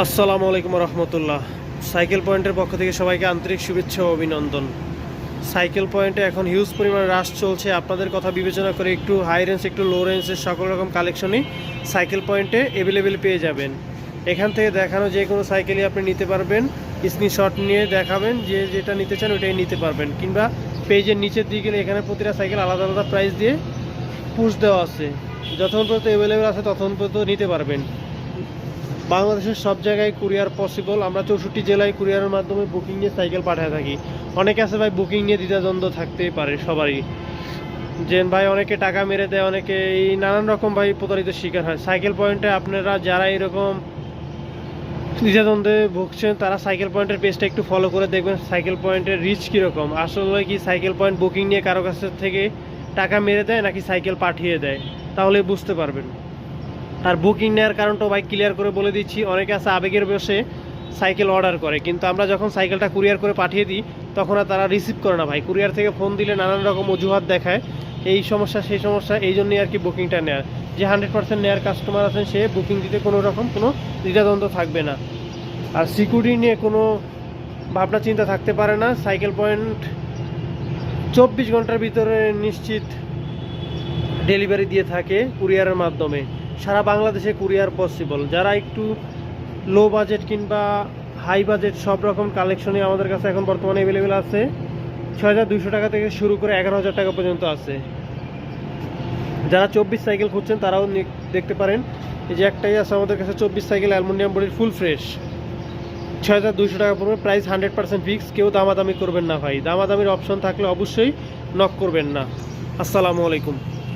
আসসালামু আলাইকুম রহমতুল্লাহ। সাইকেল পয়েন্টের পক্ষ থেকে সবাইকে আন্তরিক শুভেচ্ছা ও অভিনন্দন। সাইকেল পয়েন্টে এখন হিউজ পরিমাণ রাশ চলছে। আপনাদের কথা বিবেচনা করে একটু হাই রেঞ্জ একটু লো রেঞ্জের সকল রকম কালেকশনই সাইকেল পয়েন্টে অ্যাভেলেবেল পেয়ে যাবেন। এখান থেকে দেখানো যে কোনো সাইকেলই আপনি নিতে পারবেন। স্ক্রিনশট নিয়ে দেখাবেন যে যেটা নিতে চান ওইটাই নিতে পারবেন, কিংবা পেজের নিচের দিকে গেলে এখানে প্রতিটা সাইকেল আলাদা আলাদা প্রাইস দিয়ে পুশ দেওয়া আছে। যতক্ষণ পর্যন্ত অ্যাভেলেবেল আছে ততক্ষণ পর্যন্ত নিতে পারবেন। বাংলাদেশের সব জায়গায় কুরিয়ার পসিবল। আমরা 64 জেলায় কুরিয়ারের মাধ্যমে বুকিং নিয়ে সাইকেল পাঠায় থাকি। অনেকে আছে ভাই বুকিং নিয়ে দ্বিধাদ্বন্দ্ব থাকতেই পারে সবারই, যে ভাই অনেকে টাকা মেরে দেয়, অনেকে এই নানান রকম ভাই প্রতারিত শিকার হয়। সাইকেল পয়েন্টে আপনারা যারা এরকম দ্বিধাদ্বন্দ্বে ভুগছেন তারা সাইকেল পয়েন্টের পেজটা একটু ফলো করে দেখবেন সাইকেল পয়েন্টের রিচ কীরকম। আসলে কি সাইকেল পয়েন্ট বুকিং নিয়ে কারো কাছ থেকে টাকা মেরে দেয় নাকি সাইকেল পাঠিয়ে দেয়, তাহলে বুঝতে পারবেন। আর বুকিং নেওয়ার কারণটাও ভাই ক্লিয়ার করে বলে দিচ্ছি। অনেকে আছে আবেগের বসে সাইকেল অর্ডার করে, কিন্তু আমরা যখন সাইকেলটা কুরিয়ার করে পাঠিয়ে দিই তখন আর তারা রিসিভ করে না ভাই। কুরিয়ার থেকে ফোন দিলে নানান রকম অজুহাত দেখায়, এই সমস্যা সেই সমস্যা, এই জন্যই আর কি বুকিংটা নেওয়ার। যে 100% নেওয়ার কাস্টমার আছেন সে বুকিং দিতে কোনো রকম কোনো দ্বিধাদ্বন্দ্ব থাকবে না। আর সিকিউরিটি নিয়ে কোনো ভাবনা চিন্তা থাকতে পারে না। সাইকেল পয়েন্ট 24 ঘন্টার ভিতরে নিশ্চিত ডেলিভারি দিয়ে থাকে কুরিয়ারের মাধ্যমে। সারা বাংলাদেশে কুরিয়ার পসিবল। যারা একটু লো বাজেট কিংবা হাই বাজেট সব রকম কালেকশনই আমাদের কাছে এখন বর্তমানে অ্যাভেলেবেল আছে। 6200 টাকা থেকে শুরু করে 11,000 টাকা পর্যন্ত আছে। যারা 24 সাইকেল খুঁজছেন তারাও দেখতে পারেন। এই যে একটাই আছে আমাদের কাছে 24 সাইকেল অ্যালুমিনিয়াম বডির ফুল ফ্রেশ, 6200 টাকা পড়বে। Price 100% fix. কেউ দামাদামি করবেন না ভাই। দামাদামির অপশন থাকলে অবশ্যই নক করবেন না। আসসালামু আলাইকুম।